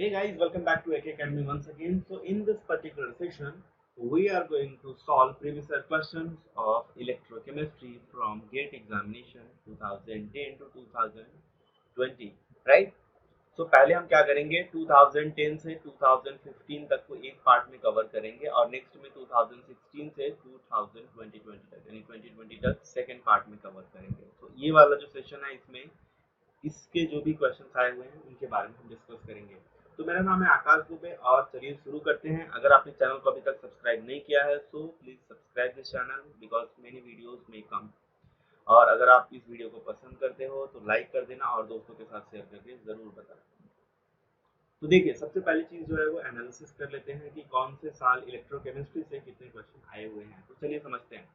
Hey guys, welcome back to AK Academy once again. So in this particular session, we are going to solve previous year questions of electrochemistry from GATE examination 2010 to 2020, right? So पहले हम क्या करेंगे 2010 से 2015 तक को एक part में cover करेंगे और नेक्स्ट में 2016 से 2020 तक यानी 2020 तक सेकेंड पार्ट में कवर करेंगे। तो ये वाला जो सेशन है इसमें इसके जो भी क्वेश्चंस आए हुए हैं उनके बारे में हम डिस्कस करेंगे। तो मेरा नाम है आकाश दुबे और चलिए शुरू करते हैं। अगर आपने चैनल को अभी तक सब्सक्राइब नहीं किया है so please subscribe this channel because many videos में कम। और अगर आप इस वीडियो को पसंद करते हो तो लाइक कर देना और दोस्तों के साथ शेयर करके जरूर बताना। तो देखिए सबसे पहली चीज जो है वो एनालिसिस कर लेते हैं कि कौन से साल इलेक्ट्रोकेमिस्ट्री से कितने क्वेश्चन आए हुए हैं। तो चलिए समझते हैं।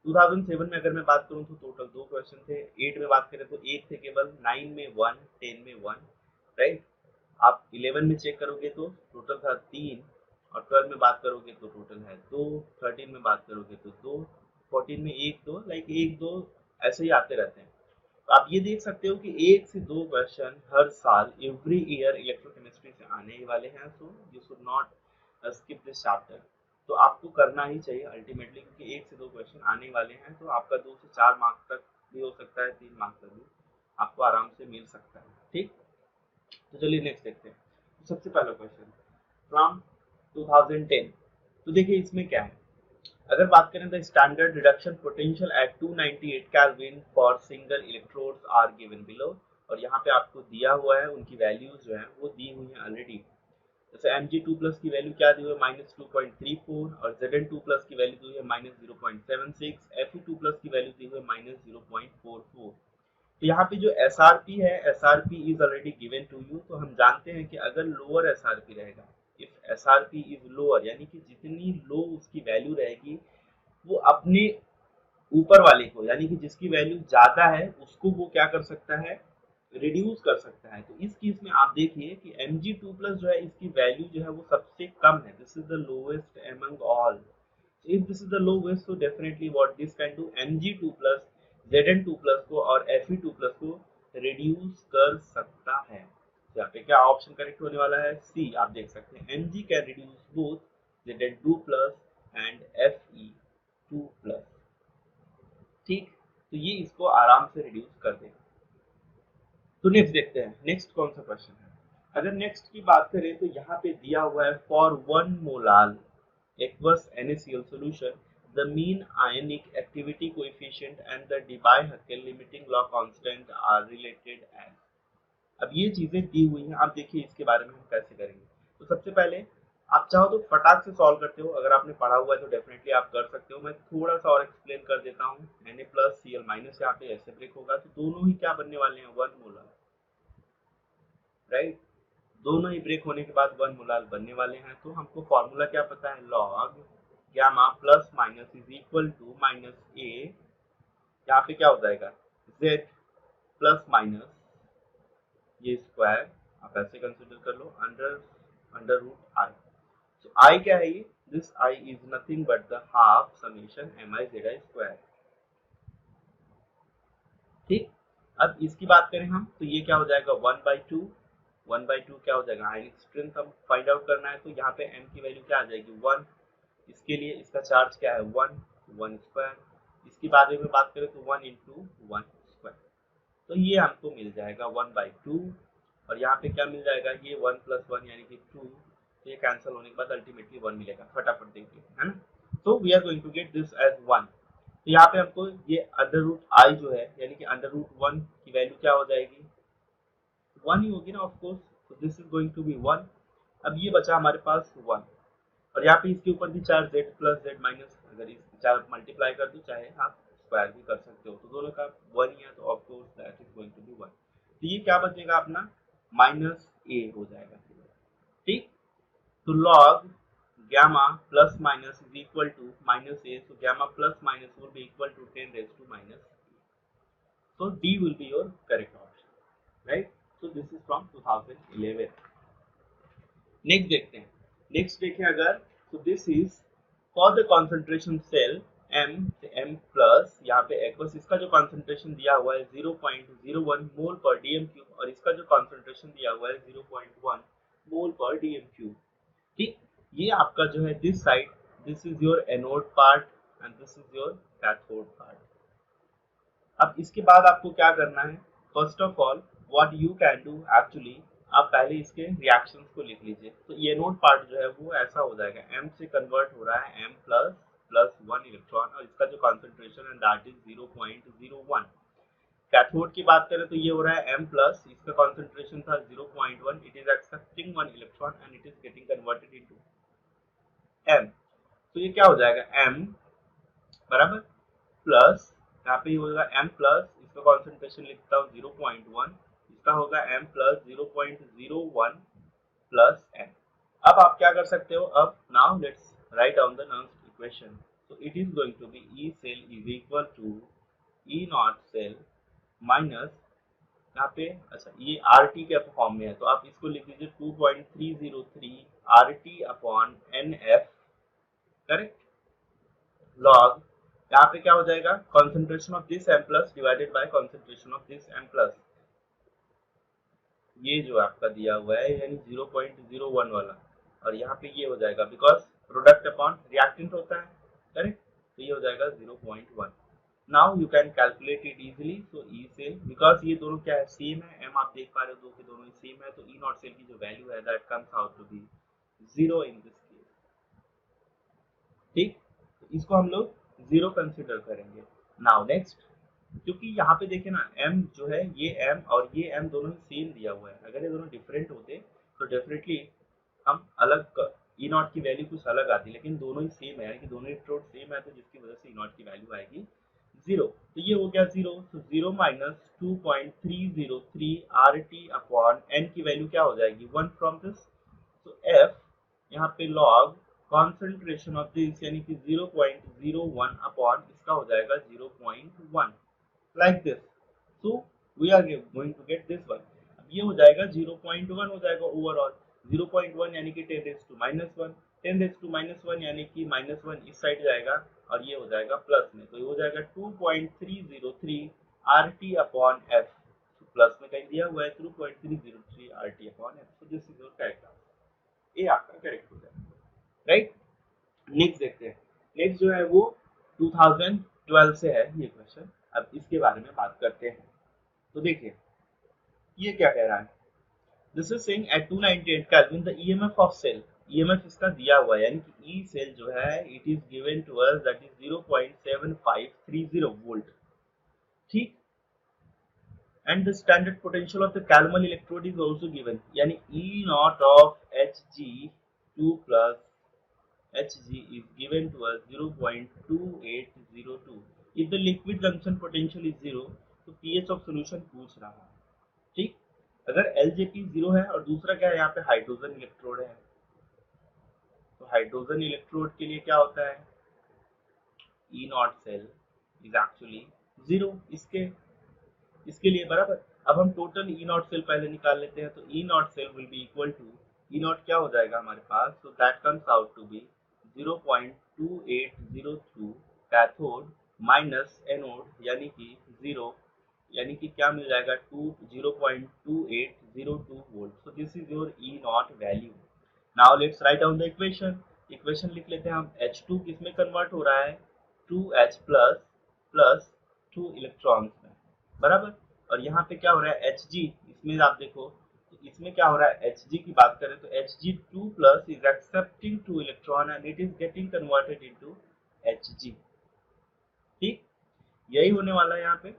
2007 में अगर मैं बात करूं तो टोटल 2 क्वेश्चन थे। 8 में बात करें तो एक थे केवल, 9 में 1, 10 में 1, राइट। आप 11 में चेक करोगे तो टोटल था 3 और 12 में बात करोगे तो टोटल है 2, 13 में बात करोगे तो 2, 14 में 1 2 लाइक 1 2 ऐसे ही आते रहते हैं। तो आप ये देख सकते हो कि 1 से 2 क्वेश्चन हर साल एवरी ईयर इलेक्ट्रोकेमिस्ट्री से आने ही वाले हैं। So you should not skip this chapter. तो आपको करना ही चाहिए अल्टीमेटली क्योंकि 1 से 2 क्वेश्चन आने वाले हैं। तो आपका 2 से 4 मार्क्स तक भी हो सकता है, 3 मार्क्स तक भी आपको आराम से मिल सकता है, ठीक। तो चलिए नेक्स्ट देखते हैं। तो सबसे पहला क्वेश्चन फ्रॉम 2010। तो देखिए इसमें क्या है। अगर बात करें तो standard reduction potential at 298 kelvin for single electrodes are given below. और यहाँ पे आपको दिया हुआ है, उनकी वैल्यूज जो है वो दी हुई है ऑलरेडी। जैसे Mg2+ की वैल्यू क्या दी हुई है -2.34 और Zn2+ की वैल्यू दी हुई है -0.76, Fe2+ की वैल्यू दी हुई है -0.44। तो यहाँ पे जो SRP है, SRP is already given to you. तो हम जानते हैं कि अगर लोअर SRP रहेगा, इफ SRP इज लोअर यानी कि जितनी लो उसकी वैल्यू रहेगी वो अपने ऊपर वाले को यानी कि जिसकी वैल्यू ज्यादा है उसको वो क्या कर सकता है, रिड्यूस कर सकता है। तो इस केस में आप देखिए कि Mg2+ जो है इसकी वैल्यू जो है वो सबसे कम है। This is the lowest among all. If this is the lowest तो definitely what this can do, Mg2+ Zn2+ को और Fe2+ को रिड्यूस कर सकता है। तो यहाँ पे क्या ऑप्शन करेक्ट होने वाला है, सी। आप देख सकते हैं Mg can reduce both Zn2+ and Fe2+, ठीक। तो ये इसको आराम से रिड्यूस कर देगा। तो नेक्स्ट देखते हैं, नेक्स्ट कौन सा क्वेश्चन है। अगर नेक्स्ट की बात करें तो यहाँ पे दिया हुआ है for 1 molal aqueous NaCl solution the mean ionic activity coefficient and the Debye-Hückel limiting law constant are related as। अब ये चीजें दी हुई हैं। आप देखिए इसके बारे में हम कैसे करेंगे। तो सबसे पहले आप चाहो तो फटाक से सॉल्व करते हो, अगर आपने पढ़ा हुआ है तो डेफिनेटली आप कर सकते हो। मैं थोड़ा सा और एक्सप्लेन कर देता हूँ। Na+Cl- यहाँ पे ऐसे ब्रेक होगा तो दोनों ही क्या बनने वाले हैं, 1 मोलर, राइट। दोनों ही ब्रेक होने के बाद 1 मोलार बनने वाले हैं। तो हमको फॉर्मूला क्या पता है, log gamma plus minus is equal to -a। यहाँ पे क्या हो जाएगा, z प्लस माइनस ये स्क्वायर, आप ऐसे कंसिडर कर लो, अंडर रूट आई। तो आई क्या है, ये this I is nothing but the half summation mi/zi square, ठीक। अब इसकी बात करें हम तो ये क्या हो जाएगा 1/2। 1/2 क्या हो जाएगा, आयनिक स्ट्रेंथ हम फाइंड आउट करना है। तो यहाँ पे m की वैल्यू क्या आ जाएगी 1। इसके लिए इसका चार्ज क्या है 1, 1 स्क्वायर। इसके बारे में बात करें तो 1 इंटू 1 स्क्वायर। तो ये हमको मिल जाएगा 1/2 और यहाँ पे क्या मिल जाएगा, ये 1 + 1 यानी कि 2। तो ये कैंसिल होने के बाद अल्टीमेटली 1 मिलेगा। फटाफट देखिए, है ना। तो we are going to get this as 1। तो यहाँ पे हमको ये अंडर रूट आई जो है यानी कि अंडर रूट 1 की वैल्यू क्या हो जाएगी, 1 ही होगी ना ऑफ कोर्स। तो this is going to be 1। अब ये बचा हमारे पास 1 और यहाँ पे इसके ऊपर भी चार z प्लस z माइनस, अगर इस चार मल्टीप्लाई कर दो चाहे आप स्क्वायर भी कर सकते हो। तो दोनों का 1 ही है तो of course that is going to be 1। तो ये क्या बचेगा अपना -a हो जाएगा, ठीक। तो log gamma plus minus is equal to -a, so gamma plus minus will be equal to 10 raised to -a. So D will be your correct option, right? So this is from 2011. Next देखते हैं। Next देखें अगर तो this is for the concentration cell m से m plus, यहाँ पे aqueous इसका जो कॉन्सेंट्रेशन दिया हुआ है 0.01 मोल पर dm क्यूब और इसका जो कॉन्सेंट्रेशन दिया हुआ है 0.1 मोल पर डीएम क्यूब। ठीक, ये आपका जो है this side, this is your anode part and this is your cathode part. अब इसके बाद आपको क्या करना है, first of all what you can do actually, आप पहले इसके रिएक्शंस को लिख लीजिए। तो ये नोड पार्ट जो है वो ऐसा हो जाएगा, m से कन्वर्ट हो रहा है m प्लस प्लस 1 इलेक्ट्रॉन, और इसका जो कॉन्सेंट्रेशन है दैट इज 0.01। कैथोड की बात करें तो ये हो रहा है m प्लस, इसका कॉन्सेंट्रेशन था 0.1, it is accepting 1 electron and it is getting converted into m। तो ये क्या हो जाएगा, m बराबर प्लस, यहाँ पे होगा m प्लस, इसका कॉन्सेंट्रेशन लिखता हूँ 0.1, इसका होगा m प्लस 0.01 प्लस m। अब आप क्या कर सकते हो, अब now let's write down the next equation. so it is going to be E cell is equal to E naught cell minus, यहाँ पे अच्छा ये RT के फॉर्म में है तो आप इसको लिख लीजिए 2.303 RT upon NF, correct, log, यहाँ पे क्या हो जाएगा, concentration of this m plus divided by concentration of this m plus, ये जो आपका दिया हुआ है यानी 0.01 वाला, और यहाँ पे ये हो जाएगा बिकॉज प्रोडक्ट अपॉन रिएक्टेंट होता है, करेक्ट, तो ये हो जाएगा 0.1। Now you can calculate it easily. So E cell, because ये दोनों क्या है, सेम है, m आप देख पा रहे हो दो के दोनों ही सेम है, तो ई नॉट सेल की जो वैल्यू है that comes out to be 0 in this case. ठीक, तो इसको हम लोग 0 कंसिडर करेंगे। नाउ नेक्स्ट, क्योंकि यहाँ पे देखे ना m जो है ये m और ये m दोनों ही सेम दिया हुआ है, अगर ये दोनों डिफरेंट होते तो डेफिनेटली हम अलग ई नॉट की वैल्यू कुछ अलग आती, लेकिन दोनों ही सेम है, यानी कि दोनों इलेक्ट्रोड सेम है, तो जिसकी वजह से ई नॉट की वैल्यू आएगी 0। तो ये हो गया 0, तो 0 माइनस 2.303 RT अपॉन n की वैल्यू क्या हो जाएगी 1 फ्रॉम दिस, तो f यहाँ पे log कॉन्सेंट्रेशन ऑफ दिस यानी कि 0.01 अपॉन इसका हो जाएगा 0.1 like this। so we are going to get this one। अब ये हो जाएगा 0.1 हो जाएगा ओवरऑल, 0.1 यानी कि 10 raise to minus 1, 10 raise to minus 1 यानी कि माइनस 1 इस साइड जाएगा और ये हो जाएगा प्लस में, तो ये हो जाएगा 2.303 RT अपॉन F। प्लस में कहीं दिया हुआ है 2.303 RT upon F, so this is your correct answer। ये आपका करेक्ट हो जाएगा, राइट। नेक्स्ट देखते हैं, नेक्स्ट जो है वो 2012 से है ये क्वेश्चन। अब इसके बारे में बात करते हैं। तो देखिए ये क्या कह रहा है, this is saying at 298 kelvin the EMF of cell, EMF इसका दिया हुआ है यानी कि ई सेल जो है it is given to us that is 0.7530 volt, ठीक, and the standard potential of the calomel electrode is also given, यानी E naught of Hg2 plus Hg is given to us 0.2802। If the liquid junction potential is 0, तो pH of solution पूछ रहा है, ठीक। अगर LJP 0 है और दूसरा क्या है, यहाँ पे हाइड्रोजन इलेक्ट्रोड है, तो हाइड्रोजन इलेक्ट्रोड के लिए क्या होता है, E not cell is actually 0 इसके लिए बराबर। अब हम टोटल ई नॉट सेल पहले निकाल लेते हैं, तो E not cell will be equal to, E naught क्या हो जाएगा हमारे पास, तो that comes out to be 0.2802 cathode minus anode यानी कि 0, यानी कि क्या मिल जाएगा 0.2802 volt. So this is your E naught value. Now let's write down the equation. Equation लिख लेते हैं हम, H2 किस में कन्वर्ट हो रहा है 2H प्लस प्लस 2 इलेक्ट्रॉन्स में, बराबर। और यहाँ पे क्या हो रहा है Hg, इसमें आप देखो तो इसमें क्या हो रहा है, Hg की बात करें तो Hg2 plus is accepting 2 electron and it is getting converted into Hg, ठीक, यही होने वाला है यहाँ पे,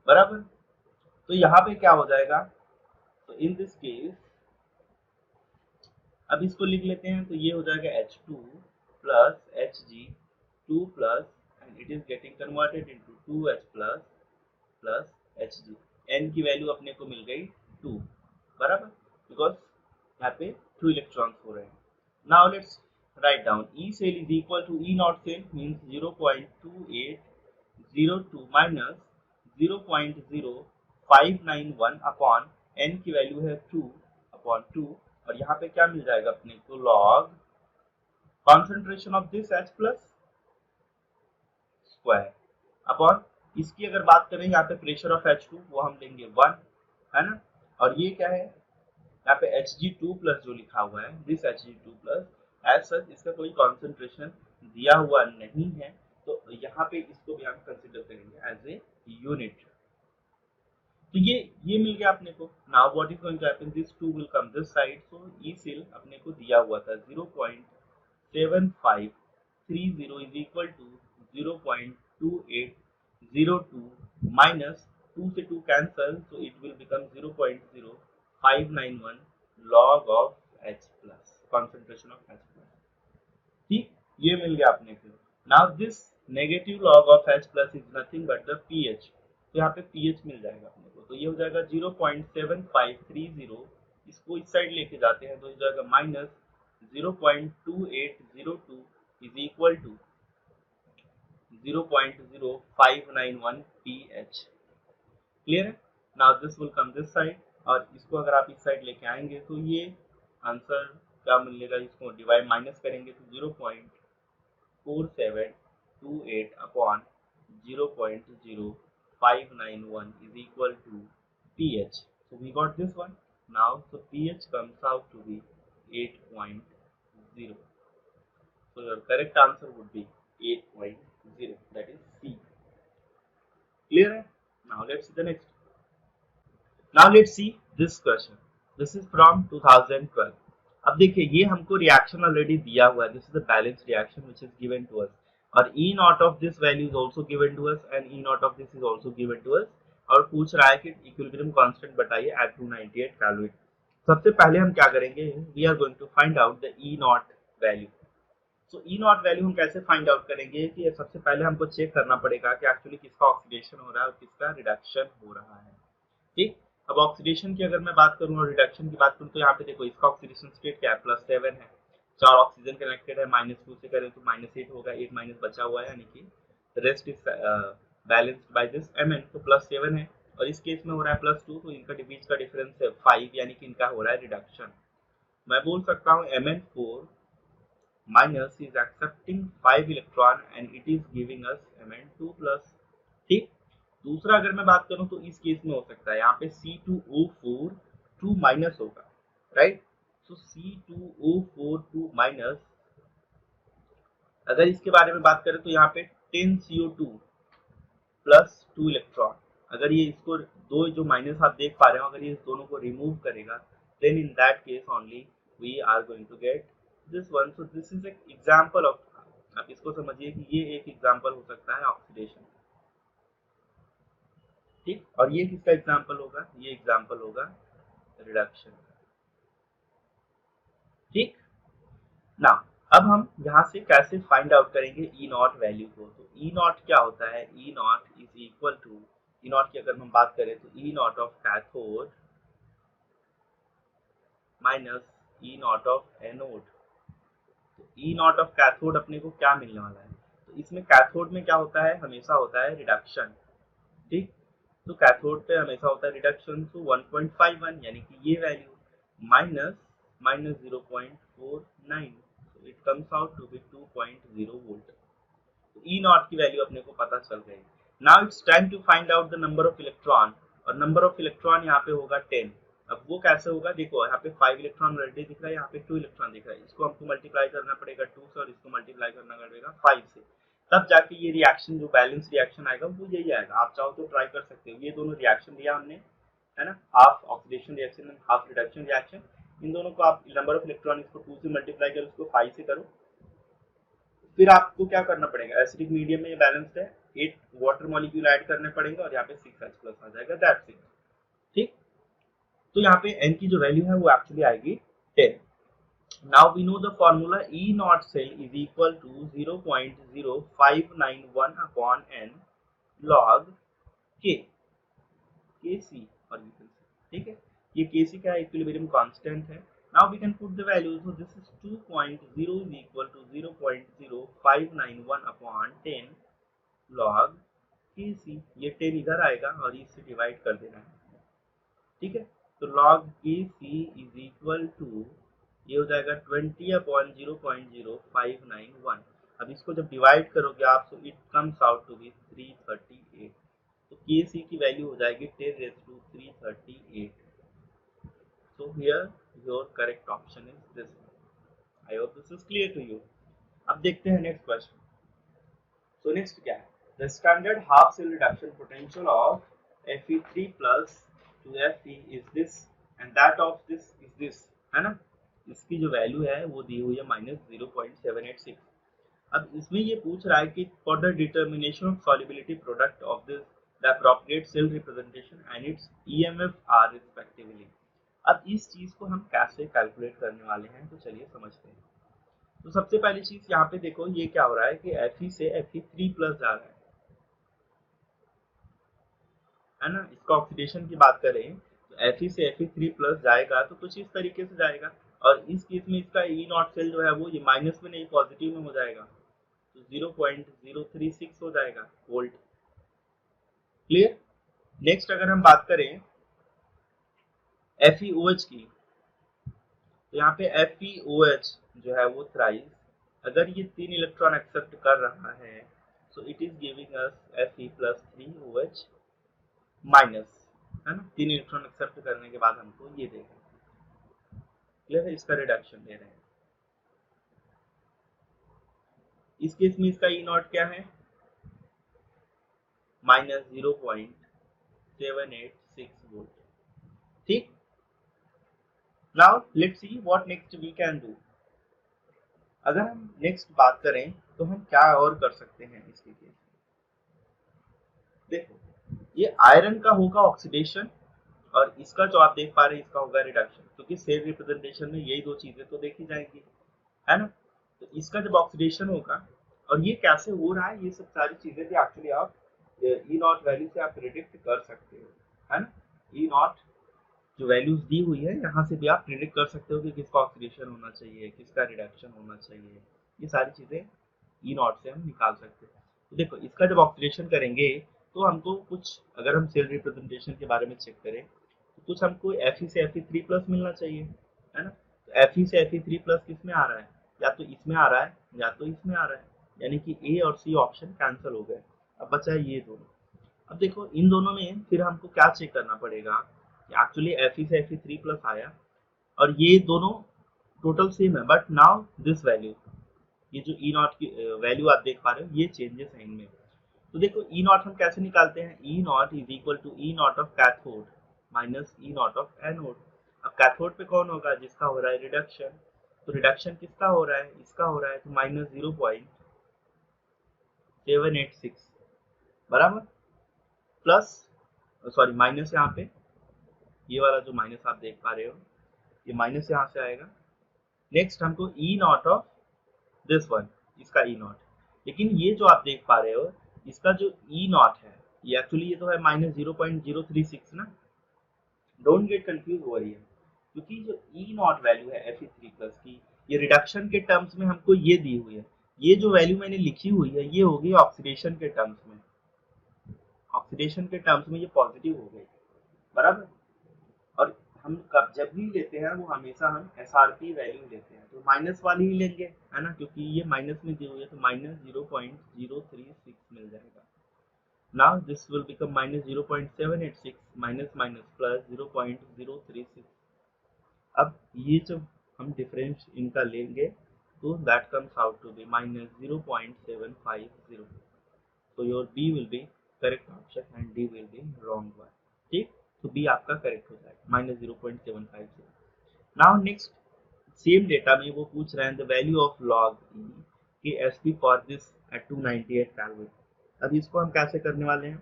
बराबर। तो यहाँ पे क्या हो जाएगा, तो इन दिस केस अब इसको लिख लेते हैं, तो ये हो जाएगा H2 plus Hg2 plus and it is getting converted into 2H plus plus Hg। n की वैल्यू अपने को मिल गई 2, बराबर, बिकॉज यहाँ पे 2 इलेक्ट्रॉन्स हो रहे हैं। Now let's write down, E cell is equal to E not cell means 0.2802 minus 0.0591 upon n की वैल्यू है 2 अपॉन 2, और यहाँ पे क्या मिल जाएगा अपने को, log concentration of this H plus square upon इसकी अगर बात करें यहाँ पे प्रेशर ऑफ H2 वो हम लेंगे 1, है ना, और ये क्या है यहाँ पे Hg2+ जो लिखा हुआ है, दिस Hg2+ एज सच इसका कोई कॉन्सेंट्रेशन दिया हुआ नहीं है, तो यहाँ पे इसको भी हम कंसिडर करेंगे एज ए यूनिट। तो ये मिल गया अपने को। Now what is going to happen, this 2 will come this side, so E cell अपने को दिया हुआ था 0.7530 इज इक्वल टू 0.2802 माइनस 2 से 2 cancel, so it will become 0.0591 log of H plus, concentration of H plus. ठीक, ये मिल गया अपने को। Now this negative log of H plus is nothing but the pH, तो यहाँ पे pH मिल जाएगा अपने को, तो ये हो जाएगा 0.7530, इसको इस साइड लेके जाते हैं तो हो जाएगा minus 0.2802 is equal to 0.0591 pH। Clear है? Now this will come this side, और इसको अगर आप इस साइड लेके आएंगे तो ये आंसर क्या मिलेगा, इसको डिवाइड माइनस करेंगे तो 0.4728 upon 0.0591 is equal to pH. So we got this one. Now so pH comes out to be 8.0. So your correct answer would be 8.0, that is C. Clear hai? Now let's see the next. Now let's see this question. This is from 2012. अब देखिए ये हमको reaction already दिया हुआ है, this is the balance reaction which is given to us, और E naught of this value is also given to us and E naught of this is also given to us, और पूछ रहा है कि equilibrium constant बताइए at 298 kelvin. सबसे पहले हम क्या करेंगे, we are going to find out the E naught value. So E naught value हम कैसे फाइंड आउट करेंगे कि सबसे पहले हमको चेक करना पड़ेगा कि एक्चुअली किसका ऑक्सीडेशन हो रहा है और किसका रिडक्शन हो रहा है। ठीक, अब ऑक्सीडेशन की अगर मैं बात करूं और रिडक्शन की बात करूं तो यहाँ पे देखो इसका ऑक्सीडेशन स्टेट क्या है, +7 है, 4 ऑक्सीजन कनेक्टेड है, -2 से करें तो -8 होगा, 8 माइनस बचा हुआ है, यानी कि rest is balanced by this Mn, तो +7 है, और इस केस में हो रहा है +2, तो इनका बीच का डिफरेंस है 5, यानी कि इनका हो रहा है रिडक्शन। मैं बोल सकता हूँ Mn4 minus is accepting 5 electron and it is giving us Mn2 plus। ठीक, दूसरा अगर मैं बात करूं तो इस केस में हो सकता है यहाँ पे C2O4 2 माइनस होगा, राइट, सो C2O4 2 माइनस, अगर इसके बारे में बात करें तो यहाँ पे 10 CO2 प्लस 2 इलेक्ट्रॉन, अगर ये इसको दो जो माइनस आप देख पा रहे हो, अगर ये इस दोनों को रिमूव करेगा then in that case only we are going to get this one. So this is एक एग्जांपल ऑफ, आप इसको समझिए कि ये एक एग्जांपल हो सकता है ऑक्सीडेशन। ठीक, और ये किसका एग्जांपल होगा, ये एग्जांपल होगा रिडक्शन। ठीक ना, अब हम यहाँ से कैसे फाइंड आउट करेंगे ई नॉट वैल्यू को, तो ई नॉट क्या होता है, E naught is equal to, E naught की अगर हम बात करें तो E naught of cathode minus E naught of anode. तो ई नॉट ऑफ कैथोड अपने को क्या मिलने वाला है, तो इसमें कैथोड में क्या होता है, हमेशा होता है रिडक्शन। ठीक, तो कैथोड पे हमेशा होता है रिडक्शन, तो 1.51 यानी कि ये value minus minus 0.49, so it comes out to be 2.0 volt. तो ई नॉट की वैल्यू अपने को पता चल गई। Now it's time to find out the number of electron, और नंबर ऑफ इलेक्ट्रॉन यहाँ पे होगा 10। अब वो कैसे होगा, देखो यहाँ पे 5 इलेक्ट्रॉन ऑलरेडी दिख रहा है, यहाँ पे 2 इलेक्ट्रॉन दिख रहा है, इसको हमको मल्टीप्लाई करना पड़ेगा 2 से, और इसको मल्टीप्लाई करना पड़ेगा 5 से, तब जाके ये रिएक्शन जो बैलेंस रिएक्शन आएगा वो यही आएगा। आप चाहो तो ट्राई कर सकते हो, ये दोनों रिएक्शन दिया हमने है ना, half oxidation reaction and half reduction reaction, इन दोनों को आप नंबर ऑफ इलेक्ट्रॉन इसको 2 से मल्टीप्लाई करो, उसको 5 से करो, फिर आपको क्या करना पड़ेगा, एसिडिक मीडियम में ये बैलेंस्ड है, 8 वाटर मॉलिक्यूल ऐड करने पड़ेंगे और यहाँ पे 6H प्लस आ जाएगा, दैट्स इट। ठीक, तो यहाँ पे n की जो वैल्यू है वो एक्चुअली आएगी 10। Now we know the formula E naught cell is equal to 0.0591 upon n log K, Kc और ठीक है, ये Kc क्या है, इक्विलिब्रियम कांस्टेंट है। Now we can put the value, so this is 2.0 is equal to 0.0591 upon 10 log Kc, ये 10 इधर आएगा और इससे डिवाइड कर देना है। ठीक है, तो log Kc is equal to, ये हो जाएगा 20 अपॉन 0.0591। अब इसको जब डिवाइड करोगे आप, तो it comes out to be 338, तो Kc की वैल्यू हो जाएगी 10 raised to 338। So here your correct option is this one. I hope this is clear to you. अब देखते हैं next question. So next क्या है? The standard half cell reduction potential of Fe3 plus to Fe is this and that of this is this, है ना? इसकी जो value है वो दी हुई है -0.786. अब इसमें ये पूछ रहा है कि for the determination of solubility product of this the appropriate cell representation and its EMF are respectively. अब इस चीज को हम कैसे कैलकुलेट करने वाले हैं, तो चलिए समझते हैं. तो सबसे पहली चीज यहाँ पे देखो, ये क्या हो रहा है कि Fe से Fe3 प्लस जा रहा है ना. इसका ऑक्सीडेशन की बात करें तो Fe से Fe3 प्लस जाएगा तो कुछ इस तरीके से जाएगा, और इस केस में इसका ई नॉट सेल जो है वो ये माइनस में नहीं पॉजिटिव में हो जाएगा, तो 0.036 हो जाएगा वोल्ट. क्लियर. नेक्स्ट अगर हम बात करें FeOH की, तो यहाँ पे FeOH जो है वो थ्राइस, अगर ये 3 इलेक्ट्रॉन एक्सेप्ट कर रहा है so it is giving us Fe plus 3OH minus, है ना. 3 इलेक्ट्रॉन एक्सेप्ट करने के बाद हमको ये देगा. क्लियर है. इसका रिडक्शन दे रहे हैं. इस केस में इसका ई नॉट क्या है, -0.786 वोल्ट. ठीक. Now let's see what next we can do. अगर हम नेक्स्ट बात करें तो हम क्या और कर सकते हैं इसके केस में. देखो, ये आयरन का होगा ऑक्सीडेशन और इसका जो आप देख पा रहे हैं इसका होगा रिडक्शन, क्योंकि सेल रिप्रेजेंटेशन में यही दो चीजें तो देखी जाएंगी, है ना. तो इसका जब ऑक्सीडेशन होगा, और ये कैसे हो रहा है, ये सब सारी चीजें भी एक्चुअली आप ई नॉट वैल्यू से आप प्रिडिक्ट कर सकते हो, है ना. ई नॉट जो वैल्यूज दी हुई है यहाँ से भी आप प्रिडिक्ट कर सकते हो कि किसका ऑक्सीडेशन होना चाहिए, किसका रिडक्शन होना चाहिए. ये सारी चीजें ई नॉट से हम निकाल सकते हैं. तो देखो, इसका जब ऑक्सीडेशन करेंगे तो हमको कुछ, अगर हम सेल रिप्रेजेंटेशन के बारे में चेक करें तो कुछ हमको Fe से Fe3 प्लस मिलना चाहिए, है ना. तो Fe से Fe3 प्लस किस में आ रहा है, या तो इसमें आ रहा है या तो इसमें आ रहा है, यानी कि ए और सी ऑप्शन कैंसिल हो गए. अब बचा है ये दोनों. अब देखो, इन दोनों में फिर हमको क्या चेक करना पड़ेगा कि एक्चुअली Fe से Fe3 प्लस आया और ये दोनों टोटल सेम है, बट नाउ दिस वैल्यू, ये जो ई नॉट की वैल्यू आप देख पा रहे हो ये चेंजेस है इनमें. तो देखो, ई नॉट हम कैसे निकालते हैं, E naught is equal to E naught of cathode minus E naught of anode. अब कैथोड पे कौन होगा, जिसका हो रहा है रिडक्शन. तो रिडक्शन किसका हो रहा है, इसका हो रहा है, तो -0.786 बराबर, प्लस सॉरी माइनस, यहाँ पे ये वाला जो माइनस आप देख पा रहे हो ये माइनस यहाँ से आएगा. नेक्स्ट हमको ई नॉट ऑफ दिस वन, इसका ई नॉट. लेकिन ये जो आप देख पा रहे हो इसका जो ई नॉट है ये एक्चुअली ये तो है -0.036 ना. Don't get confuse over here, क्योंकि जो ई नॉट वैल्यू है Fe3 प्लस की, ये रिडक्शन के टर्म्स में हमको ये दी हुई है. ये जो वैल्यू मैंने लिखी हुई है ये होगी ऑक्सीडेशन के टर्म्स में. ऑक्सीडेशन के टर्म्स में ये पॉजिटिव हो गई, बराबर. और हम कब जब भी लेते हैं वो हमेशा हम SRP वैल्यू लेते हैं, तो माइनस वाली ही लेंगे, है ना, क्योंकि ये माइनस में दी हुई है, तो -0.036 मिल जाएगा. Now this will become -0.786 minus minus plus 0.036. अब ये जब हम डिफरेंस इनका लेंगे तो that comes out to be -0.750. so your B will be correct option and D will be wrong one. ठीक. तो बी आपका करेक्ट हो जाएगा -0.750. नाउ नेक्स्ट सेम डेटा में वो पूछ रहे हैं द वैल्यू ऑफ लॉग ई के SP for this eight 298 kelvin. अब इसको हम कैसे करने वाले हैं,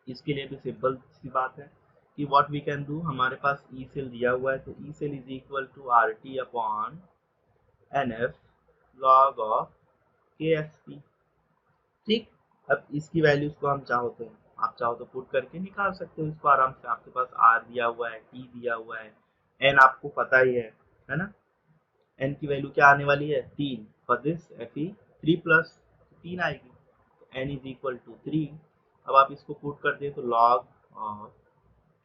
इसके लिए भी सिंपल सी बात है कि व्हाट वी कैन डू. हमारे पास ई सेल दिया हुआ है, तो E cell is equal to RT upon NF log of KSP. ठीक. अब इसकी वैल्यूज को हम आप चाहो तो पुट करके निकाल सकते हो इसको आराम से. आपके पास R दिया हुआ है, T दिया हुआ है, N आपको पता ही है ना. N की वैल्यू क्या आने वाली है, 3. फॉर दिस Fe3 प्लस 3 आएगी, N इज इक्वल टू 3. अब आप इसको पुट कर दे तो log of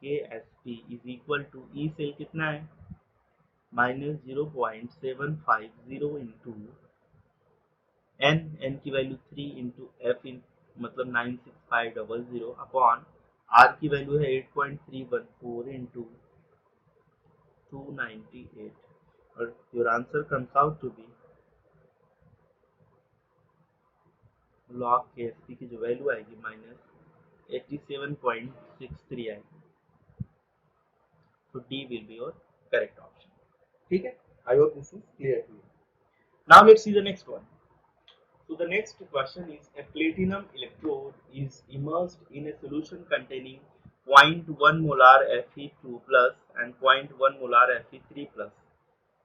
KSP is equal to E cell कितना है -0.750 इंटू n की वैल्यू 3 इंटू F मतलब 96500 अपॉन R की वैल्यू है 8.314 इंटू 298 और your answer comes out to be log KSP की जो वैल्यू आएगी -87.63 आएगी. So D will be your correct option. ठीक है? I hope this is clear to you. Now let's see the next one. So the next question is, a platinum electrode is immersed in a solution containing 0.1 molar Fe2 plus and 0.1 molar Fe3 plus.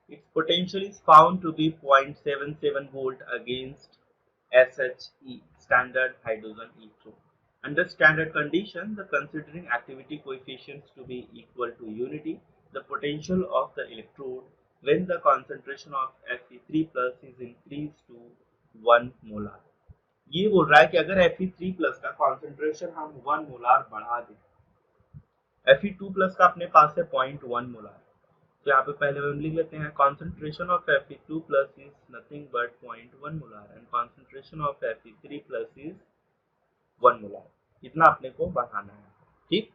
Its potential is found to be 0.77 volt against SHE, standard hydrogen electrode. Under standard condition, the considering activity coefficients to be equal to unity, the potential of the electrode when the concentration of Fe3 plus is increased to 1 molar. ये बोल रहा है कि अगर Fe3 plus का concentration हम 1 molar बढ़ा दें, Fe2 plus का अपने पास है 0.1 molar, तो यहाँ पे पहले हम लिख लेते हैं concentration of Fe2 plus is nothing but 0.1 molar and concentration of Fe3 plus is 1 molar. इतना अपने को बढ़ाना है, ठीक.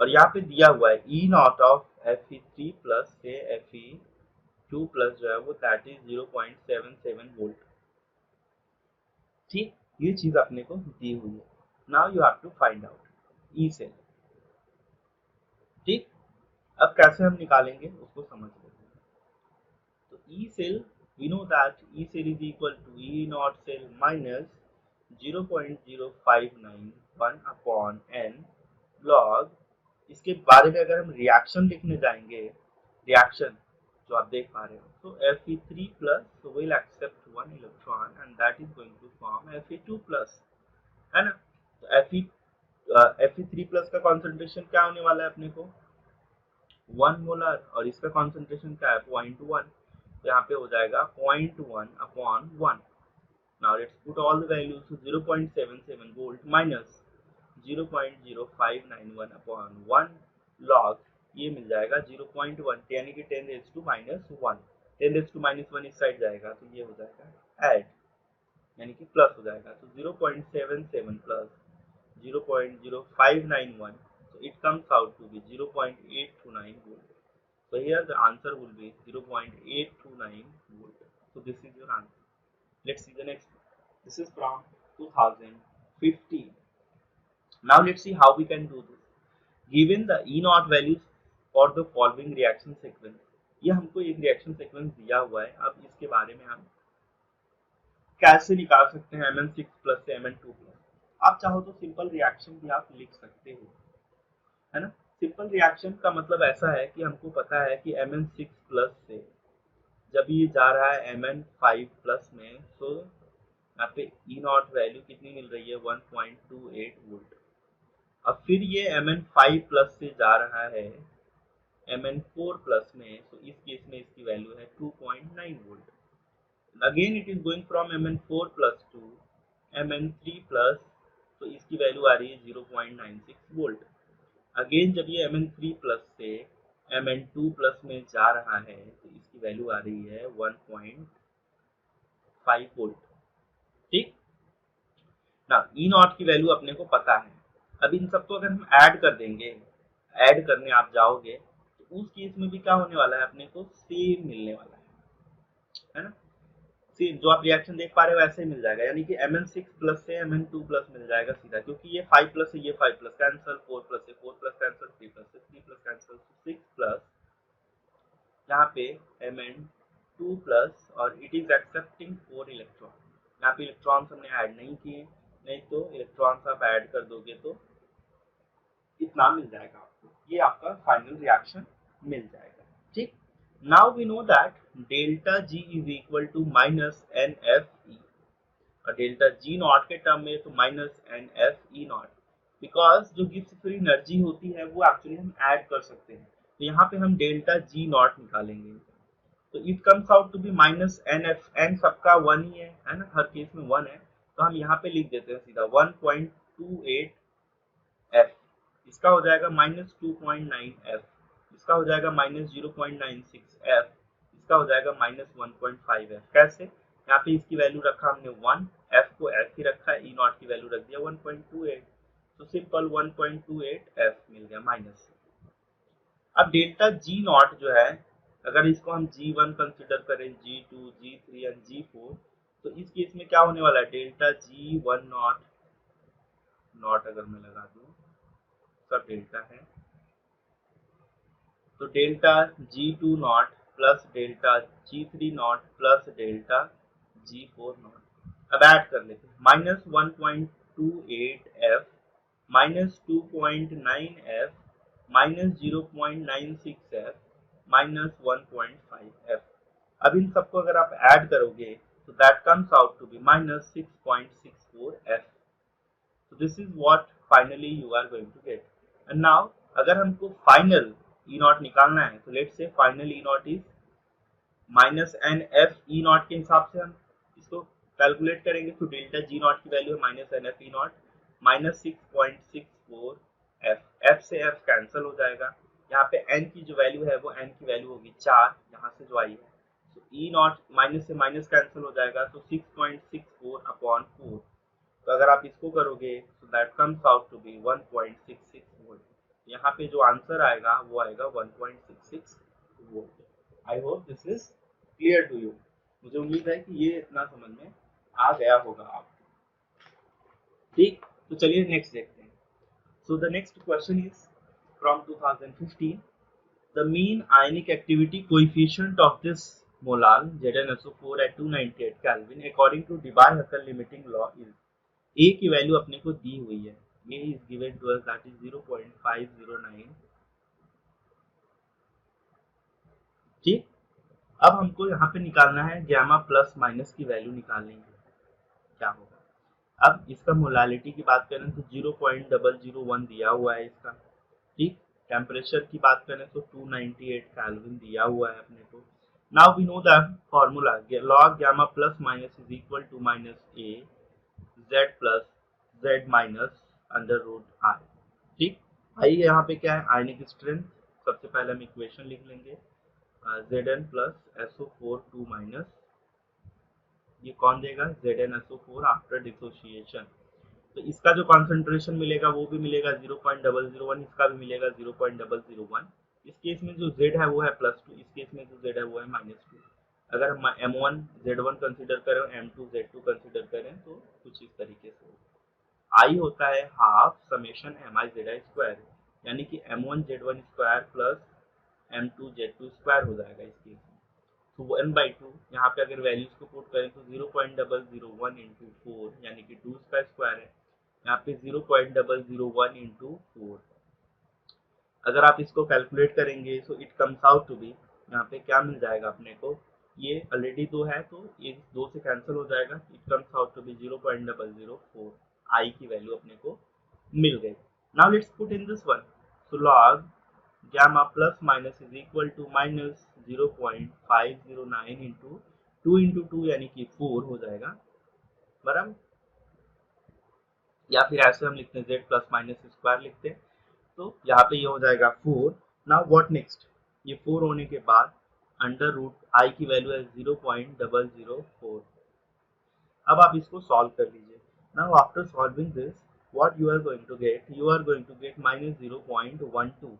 और यहाँ पे दिया हुआ है E not of Fe3 plus से Fe2 plus जो है वो दैट इज 0.77 वोल्ट, ठीक. ये चीज अपने को दी हुई है. Now you have to find out E cell, ठीक. अब कैसे हम निकालेंगे उसको समझ लेते हैं. तो E cell, we know that E cell is equal to E not cell minus 0.0591 upon N log. इसके बारे में अगर हम रिएक्शन लिखने जाएंगे, रिएक्शन जो आप देख पा रहे हो, तो Fe3 plus will accept 1 electron and that is going to form Fe2 plus, है ना. तो Fe3 plus का concentration क्या होने वाला है अपने को 1 मोलर और इसका concentration क्या है 0.1, तो यहाँ पे हो जाएगा 0.1 upon 1. Now let's put all the values. So 0.77 volt minus 0.0591 upon 1 log, ये मिल जाएगा 0.1, यानी कि 10 raised to minus 1. 10 raised to minus 1 इस साइड जाएगा तो ये हो जाएगा ऐड, यानी कि प्लस हो जाएगा. तो 0.77 plus 0.0591, so it comes out to be 0.829 volt. So here the answer will be 0.829 volt. So this is your answer. Let's see the next one. This is from 2015. Now let's see how we can do this. Given the E naught values for the following reaction sequence, ये हमको एक reaction sequence दिया हुआ है. अब इसके बारे में हम कैसे निकाल सकते हैं Mn6 प्लस से Mn2 प्लस. आप चाहो तो सिंपल रिएक्शन भी आप लिख सकते हो, है ना. सिंपल रिएक्शन का मतलब ऐसा है कि हमको पता है कि Mn6 प्लस से जब ये जा रहा है Mn5 प्लस में, तो यहाँ पे E नॉट वैल्यू कितनी मिल रही है 1.28 वोल्ट. अब फिर ये Mn5 प्लस से जा रहा है Mn4 प्लस में, तो इस केस में इसकी वैल्यू है 2.9 volt. Again it is going from Mn4 plus two Mn3 plus, तो इसकी वैल्यू आ रही है 0.96 वोल्ट. अगेन जब ये Mn3 प्लस से Mn2 प्लस में जा रहा है, तो इसकी वैल्यू आ रही है 1.5 वोल्ट, ठीक ना. ई नॉट की वैल्यू अपने को पता है. अब इन सबको अगर हम ऐड कर देंगे, ऐड करने आप जाओगे, तो उस केस में भी क्या होने वाला है अपने को सेम मिलने वाला है ना. सेम जो आप रिएक्शन देख पा रहे हो वैसे ही मिल जाएगा, यानी कि Mn6 प्लस से Mn2 प्लस मिल जाएगा सीधा, क्योंकि ये 5 प्लस से ये 5 प्लस कैंसिल, 4 प्लस से 4 प्लस कैंसिल, 3 प्लस से 3 प्लस कैंसिल, 6 प्लस यहाँ पे Mn2 प्लस और इट इज एक्सेप्टिंग 4 इलेक्ट्रॉन. यहाँ पे इलेक्ट्रॉन्स हमने ऐड नहीं किए, नहीं तो इलेक्ट्रॉन्स आप ऐड कर दोगे तो इतना मिल जाएगा आपको. ये आपका फाइनल रिएक्शन मिल जाएगा, ठीक. Now we know that delta G is equal to minus NFE, और डेल्टा G नॉट के टर्म में तो माइनस NFE नॉट, बिकॉज जो गिब्स फ्री एनर्जी होती है वो एक्चुअली हम ऐड कर सकते हैं. तो यहाँ पे हम डेल्टा G नॉट निकालेंगे, तो it comes out to be minus NF. N सबका 1 ही है ना, हर केस में 1 है, तो हम यहाँ पे लिख देते हैं सीधा 1.28 F. इसका हो जाएगा माइनस 2.9 F, इसका हो जाएगा माइनस 0.96 F, इसका हो जाएगा माइनस 1.5 F. कैसे, यहाँ पे इसकी वैल्यू रखा हमने 1, F को F ही रखा है, E नॉट की वैल्यू रख दिया 1.28, तो सिंपल 1.28 F मिल गया माइनस. अब डेल्टा जी नॉट जो है, अगर इसको हम G1 कंसिडर करें, G2, G3 एंड G4, तो इस केस में क्या होने वाला है, डेल्टा G1 नॉट नॉट अगर मैं लगा दूं, सब डेल्टा है, तो delta G2 not plus delta G3 not plus delta G4 not. अब ऐड कर लेते हैं, minus 1.28F minus 2.9F minus 0.96F minus 1.5F। अब इन सबको अगर आप ऐड करोगे तो that comes out to be minus 6.64F। So this is what finally you are going to get. And now अगर हमको फाइनल E नॉट निकालना है, तो let's say final E not is minus N F E not के हिसाब से हम इसको कैलकुलेट करेंगे, तो डेल्टा जी नॉट की वैल्यू है minus N F E not minus 6.64 F. F से एफ कैंसिल हो जाएगा, यहाँ पे एन की जो वैल्यू है वो एन की वैल्यू होगी 4, यहाँ से जो आई है, तो ई नॉट माइनस से माइनस कैंसिल हो जाएगा, तो 6.64 अपॉन 4। तो अगर आप इसको करोगे तो that comes out to be 1.66 volt. यहाँ पे जो आंसर आएगा वो आएगा 1.66 volt. I hope this is clear to you. मुझे उम्मीद है कि ये इतना समझ में आ गया होगा आपको। ठीक, तो चलिए नेक्स्ट देखते हैं। So the next question is from 2015, the mean ionic activity coefficient of this molal ZnSO4 at 298 Kelvin according to Debye-Huckel limiting law is। A की वैल्यू अपने को दी हुई है, A is given to us that is 0.509। ठीक, अब हमको यहाँ पे निकालना है गैमा प्लस माइनस की वैल्यू निकालनी है, क्या होगा। अब इसका मोलालिटी की बात करें तो 0.001 दिया हुआ है इसका। ठीक, टेम्परेचर की बात करें तो 298 केल्विन दिया हुआ है अपने को। Now we know the formula, log gamma plus minus is equal to minus A Z plus Z minus under root R. ठीक, आइए यहाँ पे क्या है, आयनिक स्ट्रेंथ। सबसे पहले हम इक्वेशन लिख लेंगे, Zn प्लस SO4 2 माइनस, ये कौन देगा, ZnSO4 आफ्टर डिसोसिएशन। तो इसका जो कॉन्सेंट्रेशन मिलेगा वो भी मिलेगा 0.001, इसका भी मिलेगा 0.001। इस केस में जो Z है वो है +2, इस केस में जो Z है वो है -2। अगर हम M1 Z1 कंसिडर करें, M2 Z2 कंसिडर करें, तो कुछ इस तरीके से I होता है half summation Mi Zi square, यानी कि M1 Z1 square plus M2 Z2 square हो जाएगा इस केस में। तो 1/2, यहाँ पे अगर वैल्यूज को पुट करें तो 0.001 इंटू 4 यानी कि 2 का स्क्वायर है, यहाँ पे 0.001 इंटू 4। अगर आप इसको कैलकुलेट करेंगे तो it comes out to be, यहाँ पे क्या मिल जाएगा अपने को, ये ऑलरेडी 2 है तो ये 2 से कैंसिल हो जाएगा, it comes out to be 0.004। I की वैल्यू अपने को मिल गई। Now let's put in this one, so log gamma plus minus is equal to minus 0.509 into 2 into 2 यानी कि 4 हो जाएगा, बराबर। या फिर ऐसे हम लिखते हैं z प्लस माइनस स्क्वायर लिखते हैं, तो यहाँ पे ये हो जाएगा 4। नाउ व्हाट नेक्स्ट, ये 4 होने के बाद अंडर रूट आई की वैल्यू है 0.004। अब आप इसको सॉल्व कर लीजिए। Now after solving this what you are going to get, you are going to get minus 0.12।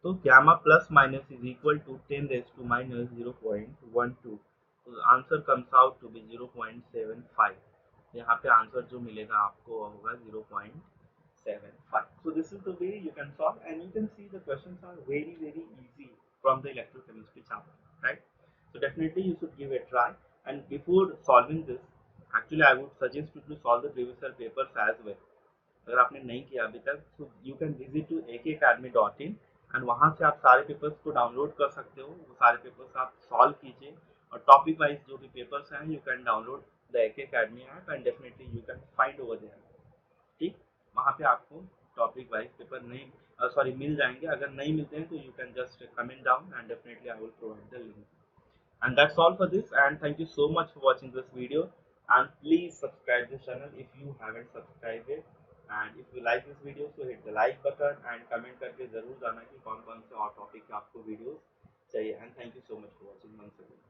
तो gamma plus minus is equal to 10 raise to minus 0.12, तो answer comes out to be 0.75। यहाँ पे answer जो मिलेगा आपको वो होगा 0.75। So this is the way you can solve, and you can see the questions are very easy from the electrochemistry chapter, right? So definitely you should give a try, and before solving this, actually I would suggest you to solve the previous year papers as well। अगर आपने नहीं किया अभी तक तो you can visit to akacademy.in and वहाँ से आप सारे पेपर्स को डाउनलोड कर सकते हो। वो सारे पेपर्स आप सॉल्व कीजिए, और टॉपिक वाइज जो भी पेपर्स हैं you can download the AK app and definitely you can find over there. ठीक, वहाँ पे आपको टॉपिक वाइज पेपर नहीं सॉरी मिल जाएंगे। अगर नहीं मिलते हैं तो you can just comment down and definitely I will provide the link. And that's all for this, and thank you so much for watching this video, and please subscribe this channel if you haven't subscribed it, and if you like this video so hit the like button and comment करके जरूर जाना कि कौन कौन से और topic के आपको वीडियोस चाहिए, and thank you so much for watching once again।